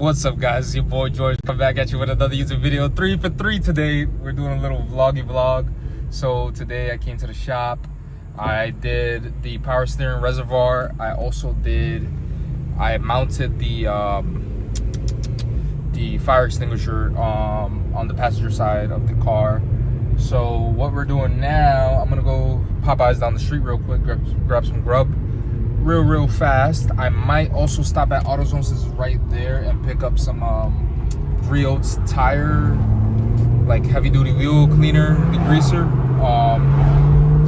What's up, guys? It's your boy George. Come back at you with another YouTube video. 3 for 3 today. We're doing a little vloggy vlog. So today I came to the shop. I did the power steering reservoir. I mounted the fire extinguisher on the passenger side of the car. So what we're doing now, I'm gonna go Popeyes down the street real quick, grab some grub real fast. I might also stop at AutoZone since it's right there and pick up some Rio's tire, like heavy duty wheel cleaner, degreaser.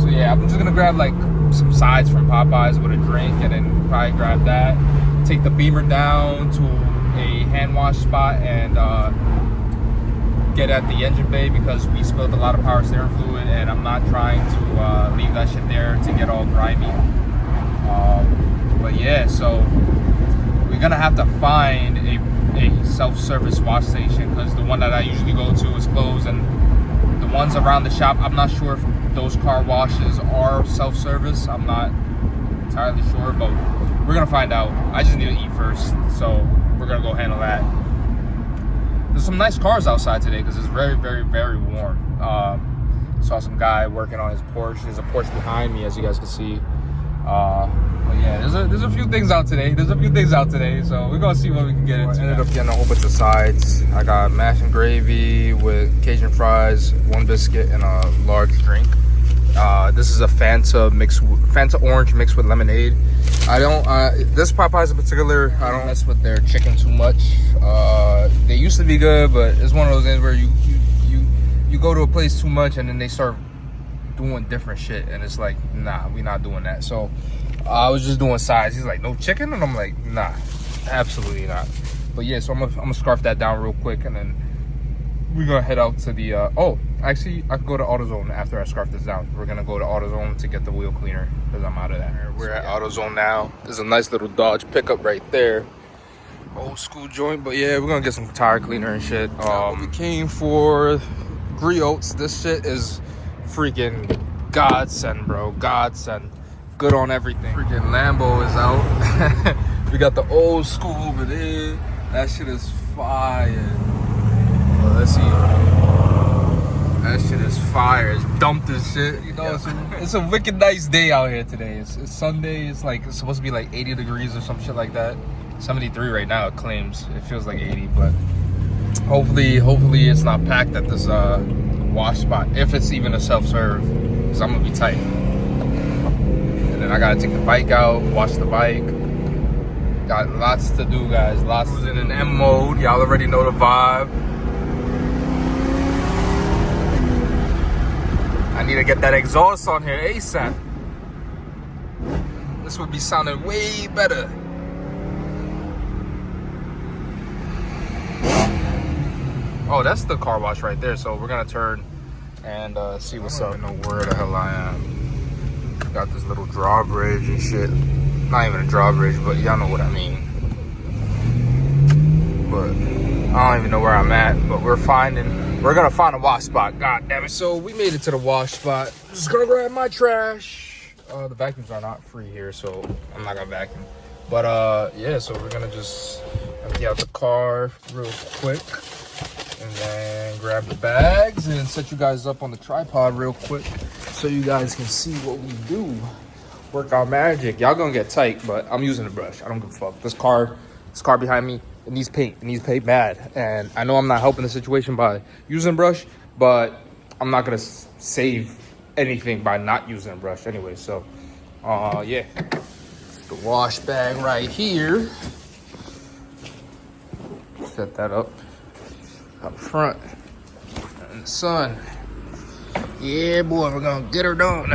So yeah, I'm just gonna grab like some sides from Popeyes with a drink and then probably grab that. Take the Beamer down to a hand wash spot and get at the engine bay because we spilled a lot of power steering fluid and I'm not trying to leave that shit there to get all grimy. But yeah, so we're gonna have to find a self-service wash station because the one that I usually go to is closed, and the ones around the shop, I'm not sure if those car washes are self-service. I'm not entirely sure, but we're gonna find out. I just need to eat first, so we're gonna go handle that. There's some nice cars outside today because it's very warm. Saw some guy working on his Porsche. There's a Porsche behind me, as you guys can see. But yeah, there's a few things out today. So we're gonna see what we can get into. I ended up getting a whole bunch of sides. I got mash and gravy with Cajun fries, one biscuit, and a large drink. This is a Fanta orange mixed with lemonade. This Popeyes in particular, I don't mess with their chicken too much. They used to be good, but it's one of those things where you go to a place too much and then they start doing different shit, and it's like, nah, we not doing that. So I was just doing sides. He's like, no chicken? And I'm like, nah, absolutely not. But yeah, so I'm gonna scarf that down real quick, and then we're gonna head out to the actually I could go to AutoZone after I scarf this down. We're gonna go to AutoZone to get the wheel cleaner because I'm out of that. We're at AutoZone now. There's a nice little Dodge pickup right there, old school joint. But yeah, we're gonna get some tire cleaner and shit. We came for Griots. This shit is freaking godsend, bro. Godsend. Good on everything. Freaking Lambo is out. We got the old school over there. That shit is fire. Well, let's see. That shit is fire. It's dumped as shit. You know, it's a wicked nice day out here today. It's Sunday. It's supposed to be like 80 degrees or some shit like that. 73 right now, it claims. It feels like 80, but hopefully it's not packed at this wash spot, if it's even a self-serve, because I'm gonna be tight. And then I gotta take the bike out, wash the bike. Got lots to do, guys. Lots in an M mode. Y'all already know the vibe. I need to get that exhaust on here ASAP. This would be sounding way better. Oh, that's the car wash right there. So we're gonna turn and see what's up. I don't even know where the hell I am. Got this little drawbridge and shit. Not even a drawbridge, but y'all know what I mean. But I don't even know where I'm at. But we're gonna find a wash spot. God damn it! So we made it to the wash spot. Just gonna grab my trash. The vacuums are not free here, so I'm not gonna vacuum. But yeah, so we're gonna just empty out the car real quick. And then grab the bags and set you guys up on the tripod real quick so you guys can see what we do. Work our magic. Y'all gonna get tight, but I'm using the brush. I don't give a fuck. This car behind me, it needs paint. It needs paint bad. And I know I'm not helping the situation by using brush, but I'm not gonna save anything by not using a brush anyway. So, yeah. The wash bag right here. Set that up front in the sun. Yeah, boy, we're gonna get her done.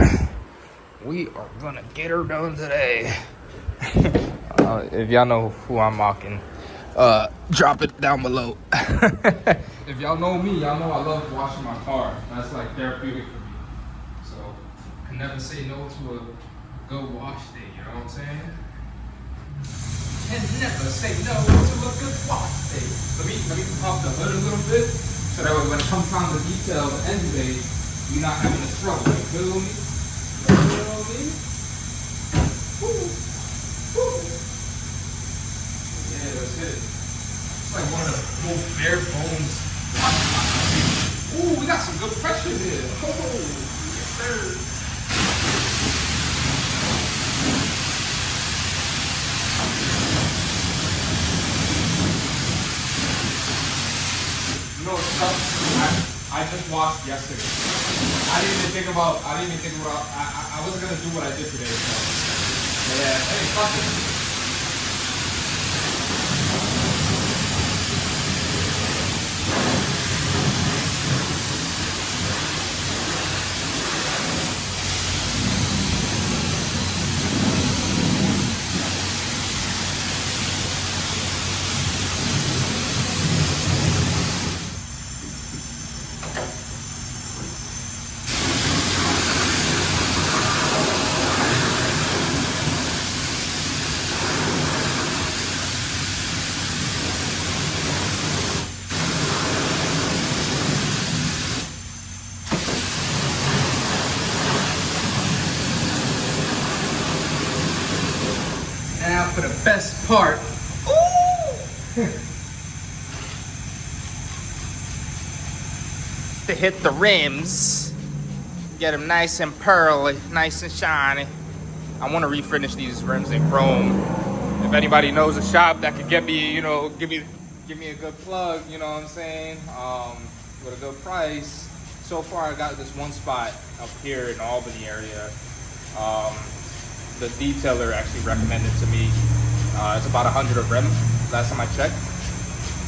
We are gonna get her done today. If y'all know who I'm mocking, drop it down below. If y'all know me, y'all know I love washing my car. That's like therapeutic for me. So I can never say no to a good wash day, you know what I'm saying? And never say no to a good wash day. Let me pop the hood a little bit so that way when it comes time to detail the engine bay, you're not having to struggle. You feel me? Woo. Yeah, let's hit it. So like one of the most bare bones washing machines. Ooh, we got some good pressure here. Oh, yes, sir. You know, I just washed yesterday. I didn't even think about. I wasn't gonna do what I did today. So yeah, hey, fuck it. Now for the best part. To hit the rims, get them nice and pearly, nice and shiny. I want to refinish these rims in chrome. If anybody knows a shop that could get me, you know, give me a good plug, you know what I'm saying, with a good price. So far, I got this one spot up here in the Albany area. The detailer actually recommended to me. It's about 100 a rim last time I checked,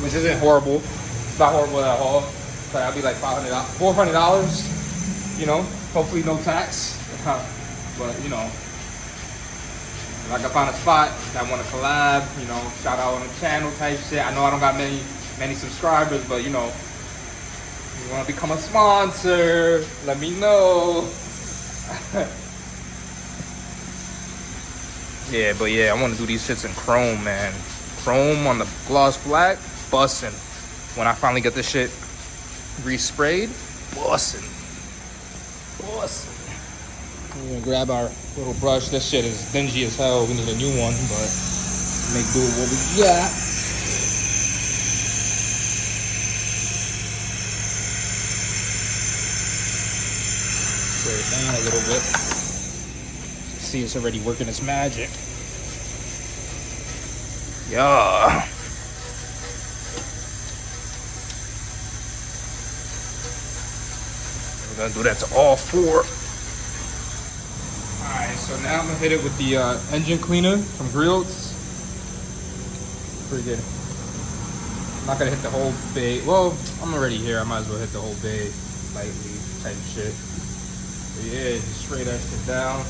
which isn't horrible. It's not horrible at all. So that'll be like $400, you know, hopefully no tax. But you know, if I can find a spot that want to collab, you know, shout out on the channel type shit. I know I don't got many subscribers, but you know, if you want to become a sponsor, let me know. Yeah, but yeah, I want to do these shits in chrome, man. Chrome on the gloss black, bussin'. When I finally get this shit resprayed, bussin'. We're gonna grab our little brush. This shit is dingy as hell. We need a new one, but make do with what we got. Spray it down a little bit. See, it's already working its magic. Yeah. We're gonna do that to all four. Alright, so now I'm gonna hit it with the engine cleaner from Grillz. Pretty good. I'm not gonna hit the whole bay. Well, I'm already here. I might as well hit the whole bay lightly type shit. But yeah, just spray that shit down.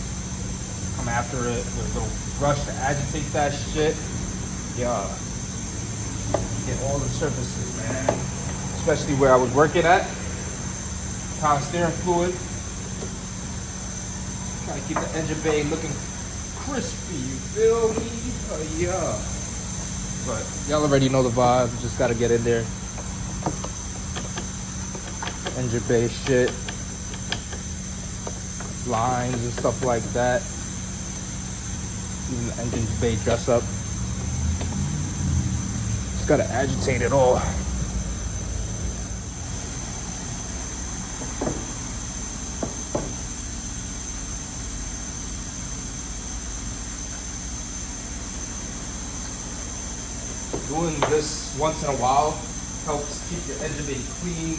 Come after it with a little brush to agitate that shit. Yeah. Get all the surfaces, man. Especially where I was working at. Power steering fluid. Trying to keep the engine bay looking crispy, you feel me? Yeah. But y'all already know the vibe. Just gotta get in there. Engine bay shit. Lines and stuff like that. Even the engine bay dress up. Just gotta agitate it all. Doing this once in a while helps keep your engine bay clean,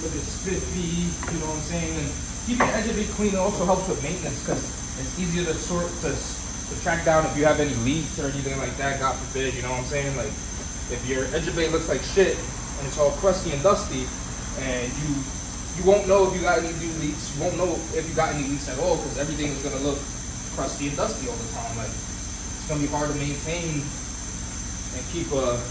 looking spiffy, you know what I'm saying? And keeping your engine bay clean also helps with maintenance because it's easier to track down if you have any leaks or anything like that, God forbid, you know what I'm saying? Like, if your engine bay looks like shit and it's all crusty and dusty, and you won't know if you got any new leaks, you won't know if you got any leaks at all because everything is gonna look crusty and dusty all the time. Like, it's gonna be hard to maintain and keep an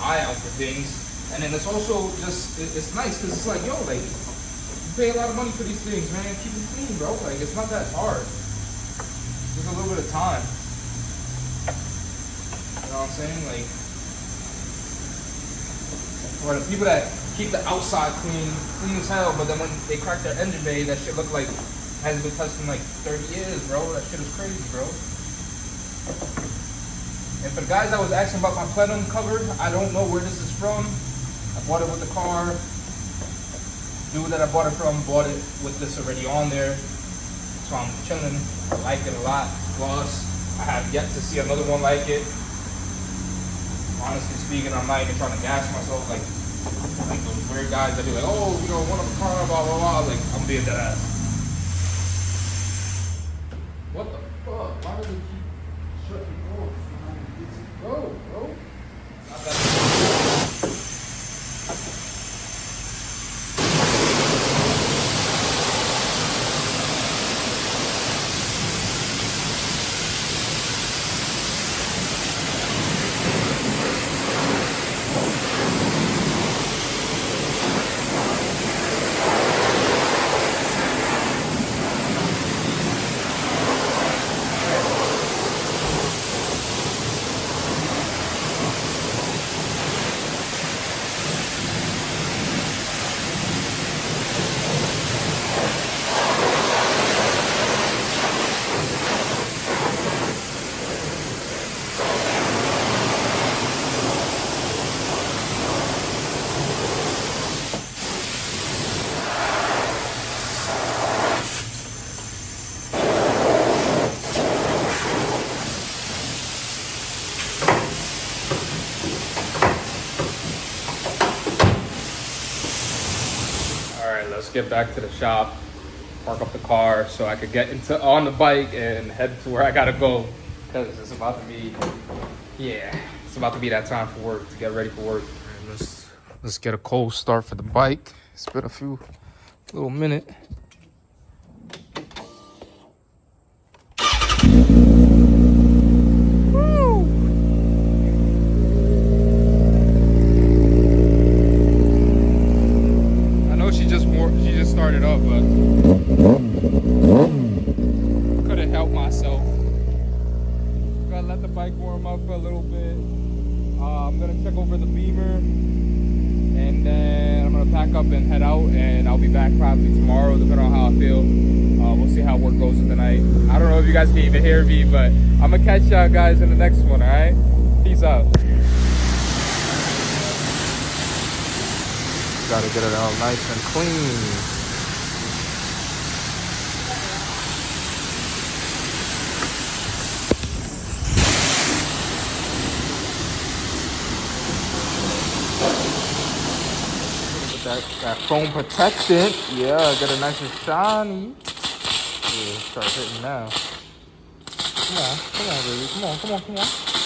eye out for things. And then it's also just, it's nice because it's like, yo, like, you pay a lot of money for these things, man. Keep it clean, bro. Like, it's not that hard. Just a little bit of time. You know what I'm saying? Like, for the people that keep the outside clean as hell, but then when they crack their engine bay, that shit look like hasn't been touched in like 30 years, bro. That shit is crazy, bro. And for the guys that was asking about my plenum cover, I don't know where this is from. I bought it with the car. Dude that I bought it from bought it with this already on there. So I'm chilling. I like it a lot. Plus, I have yet to see another one like it. Honestly speaking, I'm not even trying to gas myself like those weird guys that be like, oh, you know, one of a car, blah, blah, blah. Like, I'm being dead ass. What the fuck? Why does it keep shutting off? Go, bro. Not that. Let's get back to the shop, park up the car so I could get on the bike and head to where I gotta go, because it's about to be, it's about to be that time for work, to get ready for work. Right, let's get a cold start for the bike. It's been a little minute. She just started up, but couldn't help myself. Gotta let the bike warm up for a little bit. I'm gonna check over the Beamer, and then I'm gonna pack up and head out, and I'll be back probably tomorrow, depending on how I feel. We'll see how work goes in the night. I don't know if you guys can even hear me, but I'm gonna catch y'all guys in the next one, all right? Peace out. Gotta get it all nice and clean. That foam protectant, yeah, get it nice and shiny. Yeah, start hitting now. Come on, baby, come on.